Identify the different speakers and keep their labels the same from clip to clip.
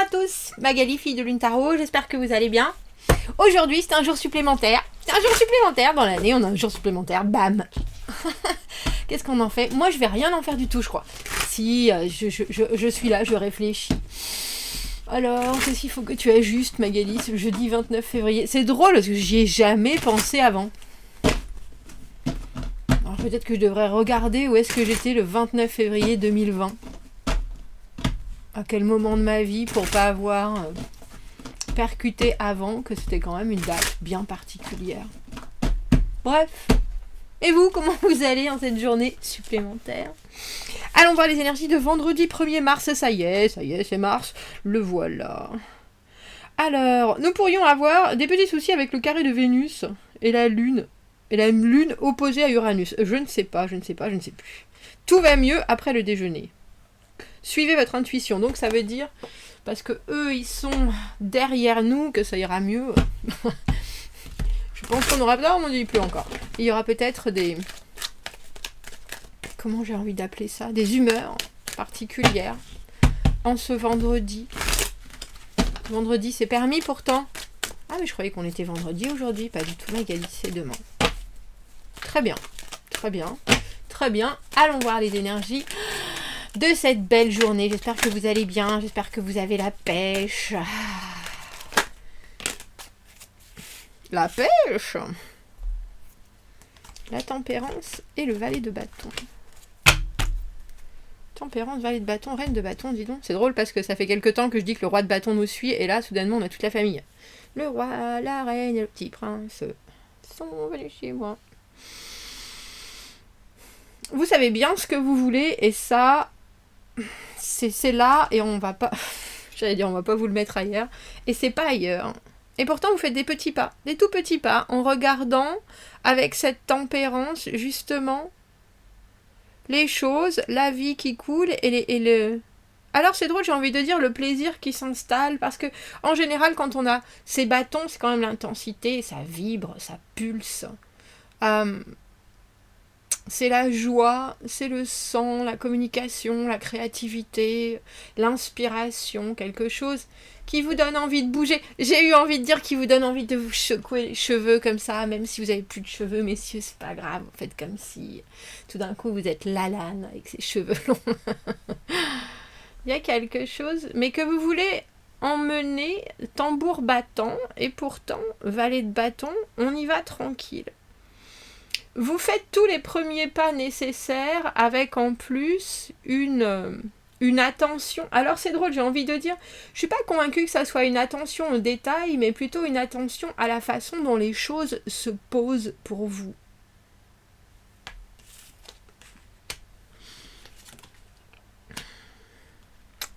Speaker 1: à tous, Magali, fille de Lune Tarot, j'espère que vous allez bien. Aujourd'hui, c'est un jour supplémentaire. C'est un jour supplémentaire dans l'année, on a un jour supplémentaire, bam. Qu'est-ce qu'on en fait? Moi, je vais rien en faire du tout, je crois. Si, je suis là, je réfléchis. Alors, qu'est-ce qu'il faut que tu ajustes, Magali, ce jeudi 29 février? C'est drôle, parce que j'y ai jamais pensé avant. Alors, peut-être que je devrais regarder où est-ce que j'étais le 29 février 2020. À quel moment de ma vie pour pas avoir percuté avant que c'était quand même une date bien particulière. Bref. Et vous, comment vous allez en cette journée supplémentaire? Allons voir les énergies de vendredi 1er mars. Ça y est, c'est mars. Le voilà. Alors, nous pourrions avoir des petits soucis avec le carré de Vénus et la Lune. Et la Lune opposée à Uranus. Je ne sais plus. Tout va mieux après le déjeuner. Suivez votre intuition. Donc ça veut dire, parce que eux ils sont derrière nous, que ça ira mieux. Je pense qu'on aura... Non, on ne dit plus encore. Il y aura peut-être des... Comment j'ai envie d'appeler ça? Des humeurs particulières en ce vendredi. Vendredi, c'est permis pourtant. Ah, mais je croyais qu'on était vendredi aujourd'hui. Pas du tout, Magali, c'est demain. Très bien. Très bien. Très bien. Allons voir les énergies de cette belle journée. J'espère que vous allez bien. J'espère que vous avez la pêche. La pêche. La tempérance et le valet de bâton. Tempérance, valet de bâton, reine de bâton, dis donc. C'est drôle parce que ça fait quelque temps que je dis que le roi de bâton nous suit et là, soudainement, on a toute la famille. Le roi, la reine et le petit prince sont venus chez moi. Vous savez bien ce que vous voulez et ça, c'est là et on va pas... J'allais dire, on va pas vous le mettre ailleurs. Et c'est pas ailleurs. Et pourtant, vous faites des petits pas, des tout petits pas, en regardant avec cette tempérance, justement, les choses, la vie qui coule et le... Alors c'est drôle, j'ai envie de dire le plaisir qui s'installe, parce que en général, quand on a ces bâtons, c'est quand même l'intensité, ça vibre, ça pulse. C'est la joie, c'est le sang, la communication, la créativité, l'inspiration, quelque chose qui vous donne envie de bouger. J'ai eu envie de dire qui vous donne envie de vous secouer les cheveux comme ça, même si vous avez plus de cheveux, messieurs, c'est pas grave. Faites comme si tout d'un coup vous êtes Lalanne avec ses cheveux longs. Il y a quelque chose, mais que vous voulez emmener tambour battant, et pourtant, valet de bâton, on y va tranquille. Vous faites tous les premiers pas nécessaires avec en plus une attention. Alors c'est drôle, j'ai envie de dire, je suis pas convaincue que ça soit une attention au détail, mais plutôt une attention à la façon dont les choses se posent pour vous.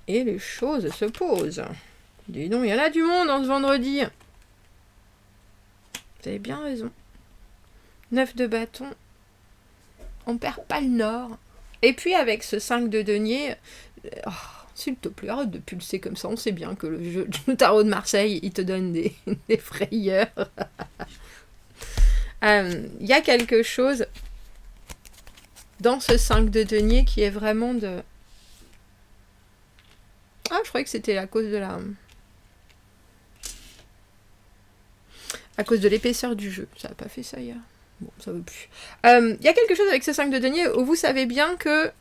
Speaker 1: Et les choses se posent. Dis donc, il y en a du monde en ce vendredi. Vous avez bien raison. 9 de bâton. On perd pas le nord. Et puis avec ce 5 de denier, s'il te plaît, arrête de pulser comme ça. On sait bien que le tarot de Marseille, il te donne des frayeurs. Y a quelque chose dans ce 5 de denier qui est vraiment de... Ah, je croyais que c'était à cause de la... À cause de l'épaisseur du jeu. Ça n'a pas fait ça hier. Bon, ça veut plus. Y a quelque chose avec ce 5 de denier où vous savez bien que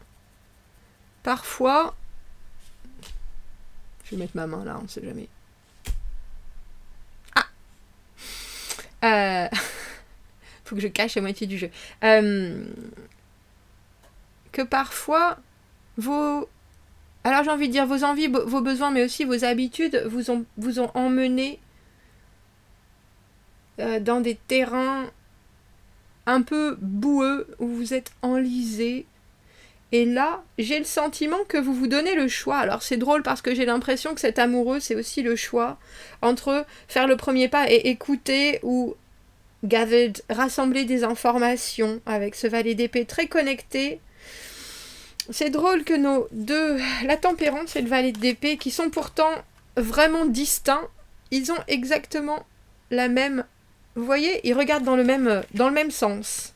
Speaker 1: parfois... Je vais mettre ma main là, on ne sait jamais. Ah faut que je cache la moitié du jeu. Que parfois, alors j'ai envie de dire vos envies, vos besoins, mais aussi vos habitudes vous ont emmené dans des terrains un peu boueux, où vous êtes enlisé. Et là, j'ai le sentiment que vous vous donnez le choix. Alors c'est drôle parce que j'ai l'impression que cet amoureux, c'est aussi le choix entre faire le premier pas et écouter ou rassembler des informations avec ce valet d'épée très connecté. C'est drôle que nos deux, la tempérance et le valet d'épée, qui sont pourtant vraiment distincts, ils ont exactement la même... Vous voyez, ils regardent dans le même sens.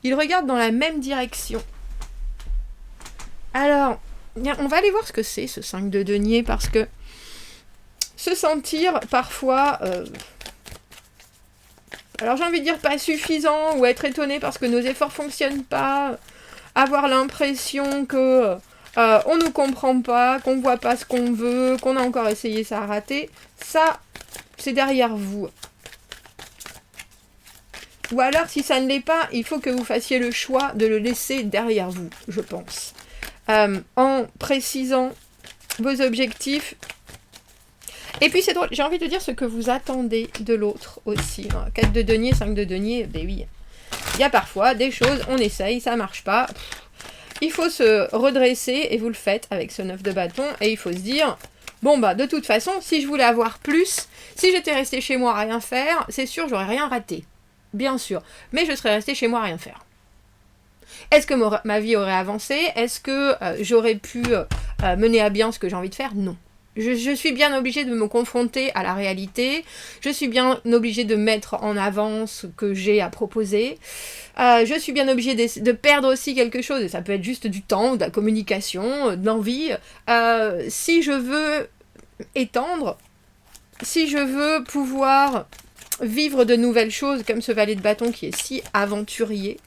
Speaker 1: Ils regardent dans la même direction. Alors, Bien, on va aller voir ce que c'est ce 5 de denier, parce que se sentir parfois... alors j'ai envie de dire pas suffisant, ou être étonné parce que nos efforts fonctionnent pas, avoir l'impression que on nous comprend pas, qu'on voit pas ce qu'on veut, qu'on a encore essayé, ça a raté, ça c'est derrière vous. Ou alors si ça ne l'est pas, il faut que vous fassiez le choix de le laisser derrière vous, je pense. En précisant vos objectifs. Et puis c'est drôle, j'ai envie de dire ce que vous attendez de l'autre aussi. 4 de denier, 5 de denier, ben oui. Il y a parfois des choses, on essaye, ça marche pas. Il faut se redresser, et vous le faites avec ce 9 de bâton, et il faut se dire, bon bah de toute façon, si je voulais avoir plus, si j'étais resté chez moi à rien faire, c'est sûr j'aurais rien raté. Bien sûr. Mais je serais resté chez moi à rien faire. Est-ce que ma vie aurait avancé? Est-ce que j'aurais pu mener à bien ce que j'ai envie de faire? Non. Je suis bien obligée de me confronter à la réalité. Je suis bien obligée de mettre en avant ce que j'ai à proposer. Je suis bien obligée de perdre aussi quelque chose. Et ça peut être juste du temps, de la communication, de l'envie. Si je veux étendre, si je veux pouvoir vivre de nouvelles choses, comme ce valet de bâton qui est si aventurier,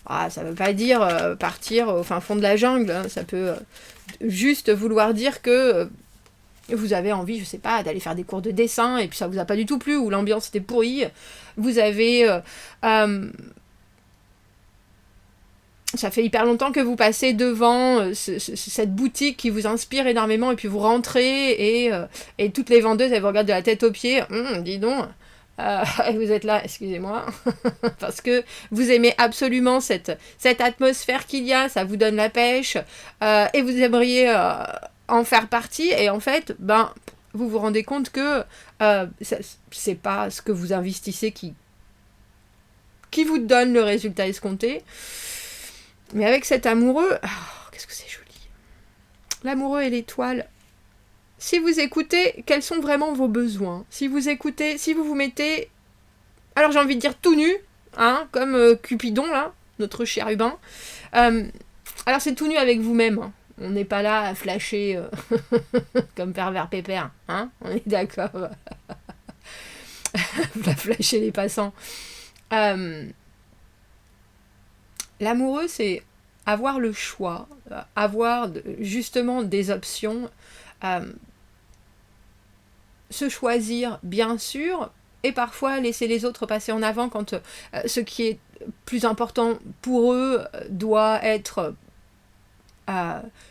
Speaker 1: ça ne veut pas dire partir au fin fond de la jungle, hein. Ça peut juste vouloir dire que vous avez envie, je sais pas, d'aller faire des cours de dessin, et puis ça vous a pas du tout plu, ou l'ambiance était pourrie, vous avez... ça fait hyper longtemps que vous passez devant cette boutique qui vous inspire énormément, et puis vous rentrez, et toutes les vendeuses, elles vous regardent de la tête aux pieds, dis donc... et vous êtes là, excusez-moi, parce que vous aimez absolument cette atmosphère qu'il y a, ça vous donne la pêche, et vous aimeriez en faire partie, et en fait, vous vous rendez compte que c'est pas ce que vous investissez qui vous donne le résultat escompté. Mais avec cet amoureux, qu'est-ce que c'est joli. L'amoureux et l'étoile. Si vous écoutez, quels sont vraiment vos besoins? Si vous écoutez, si vous vous mettez, alors j'ai envie de dire tout nu, hein, comme Cupidon, là, notre chérubin. Alors c'est tout nu avec vous-même, hein. On n'est pas là à flasher comme pervers pépère, hein, on est d'accord. À flasher les passants. L'amoureux, c'est avoir le choix, avoir justement des options, se choisir bien sûr, et parfois laisser les autres passer en avant quand ce qui est plus important pour eux doit être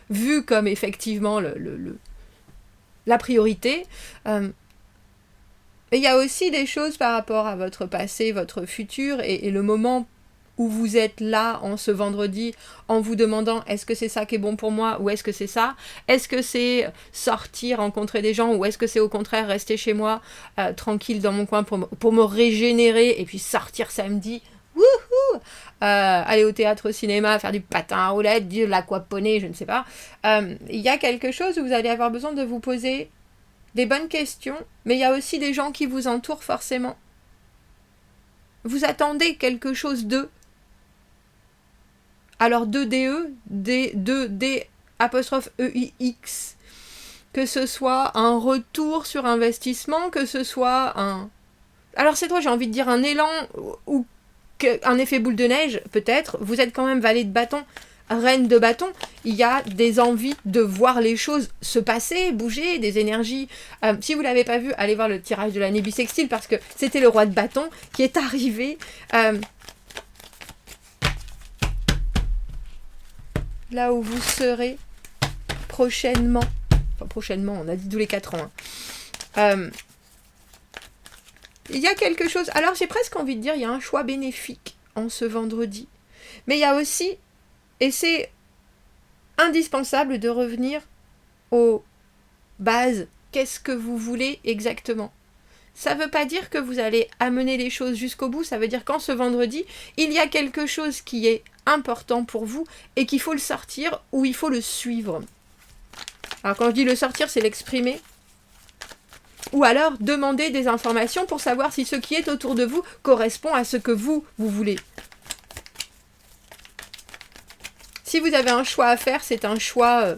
Speaker 1: vu comme effectivement la priorité. Il y a aussi des choses par rapport à votre passé, votre futur, et le moment où vous êtes là en ce vendredi en vous demandant est-ce que c'est ça qui est bon pour moi, ou est-ce que c'est ça? Est-ce que c'est sortir, rencontrer des gens, ou est-ce que c'est au contraire rester chez moi tranquille dans mon coin pour me régénérer, et puis sortir samedi, wouhou, aller au théâtre, au cinéma, faire du patin à roulettes, de l'aquaponie, je ne sais pas. Il y a quelque chose où vous allez avoir besoin de vous poser des bonnes questions, mais il y a aussi des gens qui vous entourent forcément. Vous attendez quelque chose d'eux. Alors 2DE, D apostrophe EIX, que ce soit un retour sur investissement, que ce soit un... Alors c'est toi, j'ai envie de dire un élan, ou un effet boule de neige, peut-être. Vous êtes quand même valet de bâton, reine de bâton. Il y a des envies de voir les choses se passer, bouger, des énergies. Si vous ne l'avez pas vu, allez voir le tirage de l'année bissextile, parce que c'était le roi de bâton qui est arrivé... là où vous serez prochainement, enfin prochainement, on a dit tous les 4 ans, hein. Il y a quelque chose, alors j'ai presque envie de dire, il y a un choix bénéfique en ce vendredi, mais il y a aussi, et c'est indispensable de revenir aux bases, qu'est-ce que vous voulez exactement? Ça ne veut pas dire que vous allez amener les choses jusqu'au bout, ça veut dire qu'en ce vendredi, il y a quelque chose qui est important pour vous et qu'il faut le sortir ou il faut le suivre. Alors quand je dis le sortir, c'est l'exprimer. Ou alors demander des informations pour savoir si ce qui est autour de vous correspond à ce que vous voulez. Si vous avez un choix à faire, c'est un choix,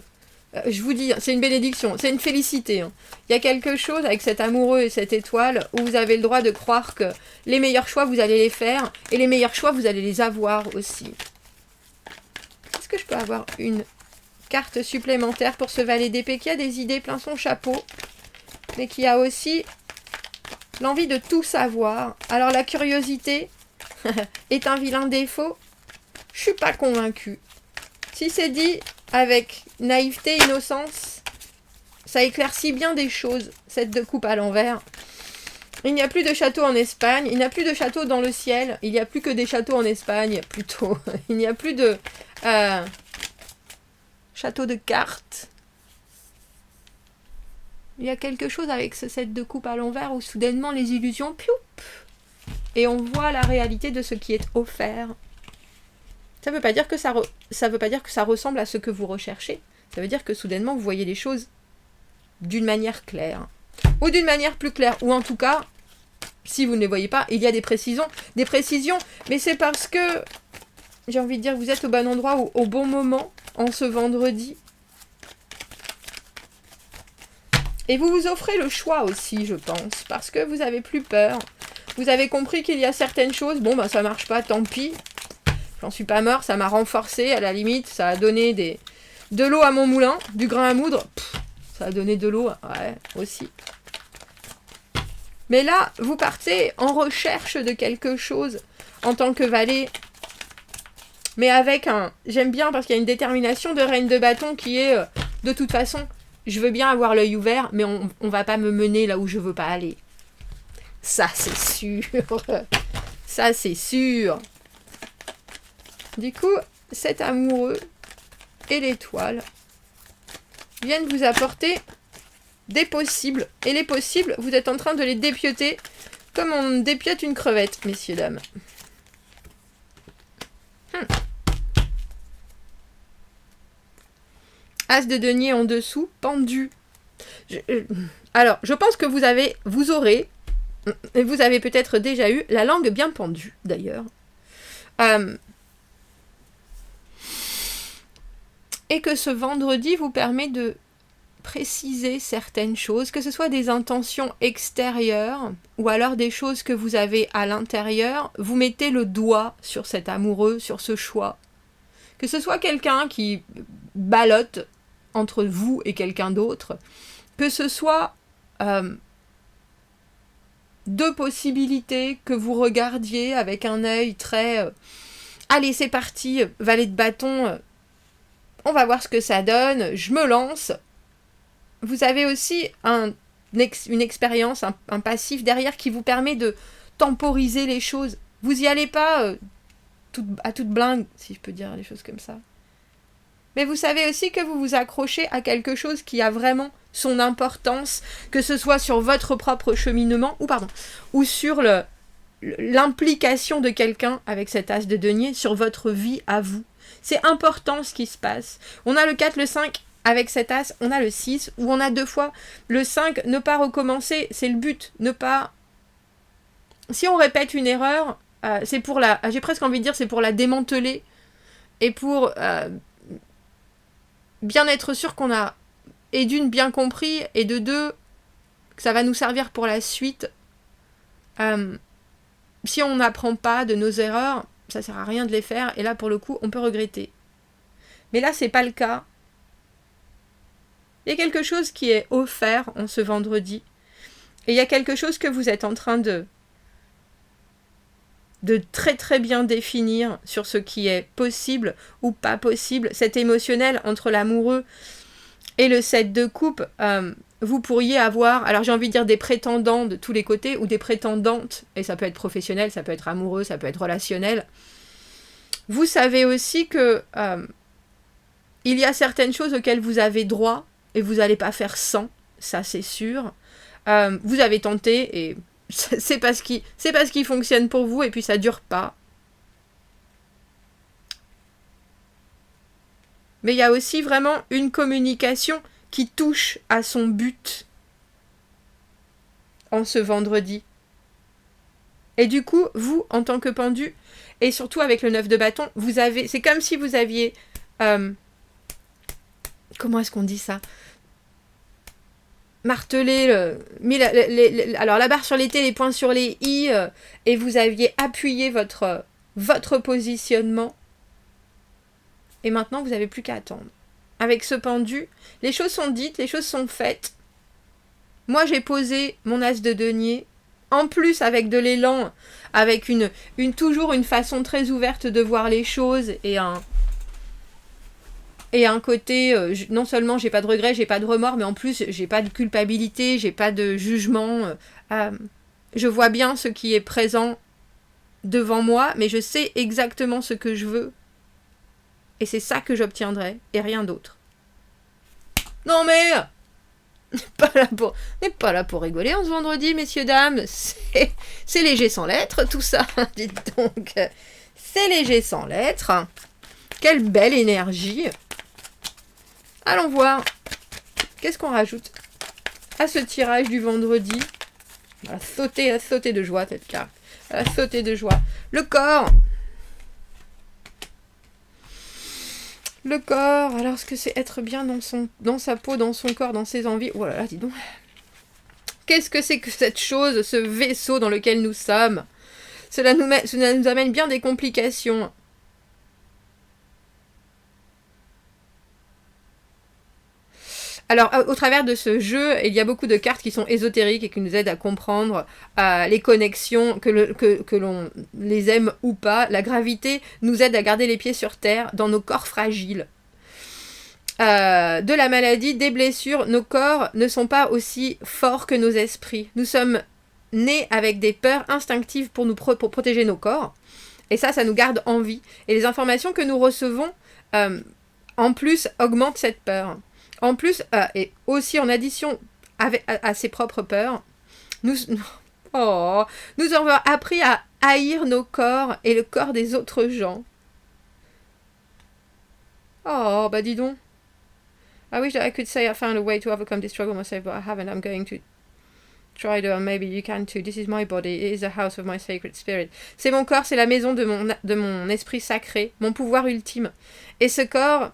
Speaker 1: je vous dis, c'est une bénédiction, c'est une félicité. Hein. Il y a quelque chose avec cet amoureux et cette étoile où vous avez le droit de croire que les meilleurs choix, vous allez les faire, et les meilleurs choix, vous allez les avoir aussi. Est-ce que je peux avoir une carte supplémentaire pour ce valet d'épée qui a des idées plein son chapeau, mais qui a aussi l'envie de tout savoir. Alors la curiosité est un vilain défaut. Je suis pas convaincue. Si c'est dit avec naïveté, innocence, ça éclaircit bien des choses, cette de coupe à l'envers. Il n'y a plus de château en Espagne, il n'y a plus de château dans le ciel, il n'y a plus que des châteaux en Espagne, plutôt. Il n'y a plus de château de cartes. Il y a quelque chose avec ce set de coupe à l'envers où soudainement les illusions, pioup, et on voit la réalité de ce qui est offert. Ça veut pas dire que ça veut pas dire que ça ressemble à ce que vous recherchez. Ça veut dire que soudainement vous voyez les choses d'une manière claire. Ou d'une manière plus claire. Ou en tout cas, si vous ne les voyez pas, il y a des précisions. Mais c'est parce que, j'ai envie de dire, vous êtes au bon endroit ou au bon moment en ce vendredi. Et vous vous offrez le choix aussi, je pense. Parce que vous avez plus peur. Vous avez compris qu'il y a certaines choses. Bon, bah ça marche pas, tant pis. J'en suis pas mort, ça m'a renforcé, à la limite, ça a donné de l'eau à mon moulin, du grain à moudre, ça a donné de l'eau, ouais, aussi. Mais là, vous partez en recherche de quelque chose en tant que valet, mais avec j'aime bien parce qu'il y a une détermination de reine de bâton qui est, de toute façon, je veux bien avoir l'œil ouvert, mais on va pas me mener là où je veux pas aller. Ça, c'est sûr. Ça, c'est sûr. Du coup, cet amoureux et l'étoile viennent vous apporter des possibles. Et les possibles, vous êtes en train de les dépioter comme on dépiote une crevette, messieurs, dames. As de denier en dessous, pendu. Alors, je pense que vous avez peut-être déjà eu la langue bien pendue, d'ailleurs. Et que ce vendredi vous permet de préciser certaines choses, que ce soit des intentions extérieures ou alors des choses que vous avez à l'intérieur, vous mettez le doigt sur cet amoureux, sur ce choix. Que ce soit quelqu'un qui ballotte entre vous et quelqu'un d'autre, que ce soit deux possibilités que vous regardiez avec un œil très allez, c'est parti, valet de bâton, on va voir ce que ça donne, je me lance. Vous avez aussi une expérience, un passif derrière qui vous permet de temporiser les choses. Vous n'y allez pas à toute blingue, si je peux dire les choses comme ça. Mais vous savez aussi que vous vous accrochez à quelque chose qui a vraiment son importance, que ce soit sur votre propre cheminement, ou sur l'implication de quelqu'un avec cet as de denier sur votre vie à vous. C'est important ce qui se passe. On a le 4, le 5 avec cet as, on a le 6, où on a 2 fois le 5, ne pas recommencer, c'est le but, ne pas... Si on répète une erreur, c'est pour j'ai presque envie de dire, c'est pour la démanteler, et pour bien être sûr qu'on a, et d'une, bien compris, et de deux, que ça va nous servir pour la suite. Si on n'apprend pas de nos erreurs, ça sert à rien de les faire, et là, pour le coup, on peut regretter. Mais là, c'est pas le cas. Il y a quelque chose qui est offert en ce vendredi, et il y a quelque chose que vous êtes en train de très très bien définir sur ce qui est possible ou pas possible. Cet émotionnel entre l'amoureux et le 7 de coupe, vous pourriez avoir, alors j'ai envie de dire des prétendants de tous les côtés, ou des prétendantes, et ça peut être professionnel, ça peut être amoureux, ça peut être relationnel. Vous savez aussi que il y a certaines choses auxquelles vous avez droit, et vous n'allez pas faire sans, ça c'est sûr. Vous avez tenté, et c'est pas ce qui fonctionne pour vous, et puis ça dure pas. Mais il y a aussi vraiment une communication qui touche à son but en ce vendredi. Et du coup, vous, en tant que pendu, et surtout avec le 9 de bâton, c'est comme si vous aviez Comment est-ce qu'on dit ça? Marteler, alors la barre sur les T, les points sur les I, et vous aviez appuyé votre positionnement. Et maintenant, vous n'avez plus qu'à attendre. Avec ce pendu, les choses sont dites, les choses sont faites. Moi, j'ai posé mon as de denier. En plus, avec de l'élan, avec toujours une façon très ouverte de voir les choses et un côté, non seulement j'ai pas de regrets, j'ai pas de remords, mais en plus, j'ai pas de culpabilité, j'ai pas de jugement. Je vois bien ce qui est présent devant moi, mais je sais exactement ce que je veux. Et c'est ça que j'obtiendrai, et rien d'autre. Non mais on n'est pas là pour rigoler en ce vendredi, messieurs, dames. C'est léger sans lettres, tout ça. Dites donc. C'est léger sans lettres. Quelle belle énergie. Allons voir. Qu'est-ce qu'on rajoute à ce tirage du vendredi? Elle a sauté de joie, cette carte. Elle a sauté de joie. Le corps. Le corps, alors ce que c'est être bien dans sa peau, dans son corps, dans ses envies. Oh là là, dis donc. Qu'est-ce que c'est que cette chose, ce vaisseau dans lequel nous sommes? Cela nous amène bien des complications. Alors, au travers de ce jeu, il y a beaucoup de cartes qui sont ésotériques et qui nous aident à comprendre les connexions, que l'on les aime ou pas. La gravité nous aide à garder les pieds sur terre dans nos corps fragiles. De la maladie, des blessures, nos corps ne sont pas aussi forts que nos esprits. Nous sommes nés avec des peurs instinctives pour protéger nos corps. Et ça nous garde en vie. Et les informations que nous recevons, en plus, augmentent cette peur. En plus, et aussi en addition à ses propres peurs, nous avons appris à haïr nos corps et le corps des autres gens. Oh, bah dis donc. I wish that I could say I found a way to overcome this struggle myself, but I haven't. I'm going to try to, and maybe you can too. This is my body. It is the house of my sacred spirit. C'est mon corps, c'est la maison de mon esprit sacré, mon pouvoir ultime. Et ce corps...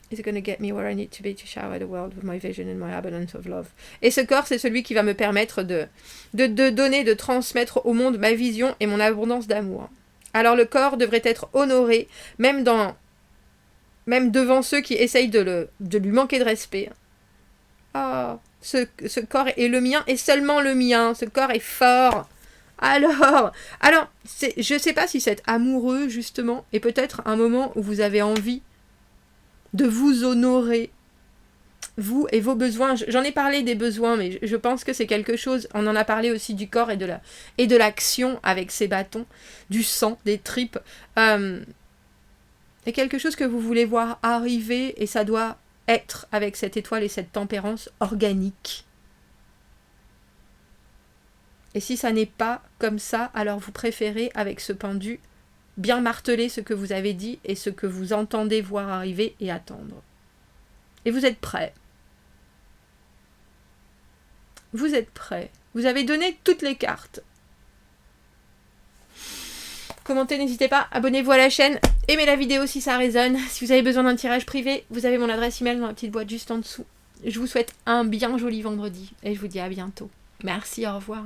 Speaker 1: is going to get me where I need to be to shower the world with my vision and my abundance of love. Et ce corps, c'est celui qui va me permettre de donner, de transmettre au monde ma vision et mon abondance d'amour. Alors le corps devrait être honoré, même devant ceux qui essayent de lui manquer de respect. Ah, ce corps est le mien et seulement le mien. Ce corps est fort. Alors, je ne sais pas si c'est amoureux, justement, et peut-être un moment où vous avez envie de vous honorer, vous et vos besoins. J'en ai parlé des besoins, mais je pense que c'est quelque chose, on en a parlé aussi du corps et de l'action avec ces bâtons, du sang, des tripes. C'est quelque chose que vous voulez voir arriver, et ça doit être, avec cette étoile et cette tempérance, organique. Et si ça n'est pas comme ça, alors vous préférez, avec ce pendu, bien marteler ce que vous avez dit et ce que vous entendez voir arriver et attendre. Et vous êtes prêts. Vous êtes prêts. Vous avez donné toutes les cartes. Commentez, n'hésitez pas. Abonnez-vous à la chaîne. Aimez la vidéo si ça résonne. Si vous avez besoin d'un tirage privé, vous avez mon adresse email dans la petite boîte juste en dessous. Je vous souhaite un bien joli vendredi et je vous dis à bientôt. Merci, au revoir.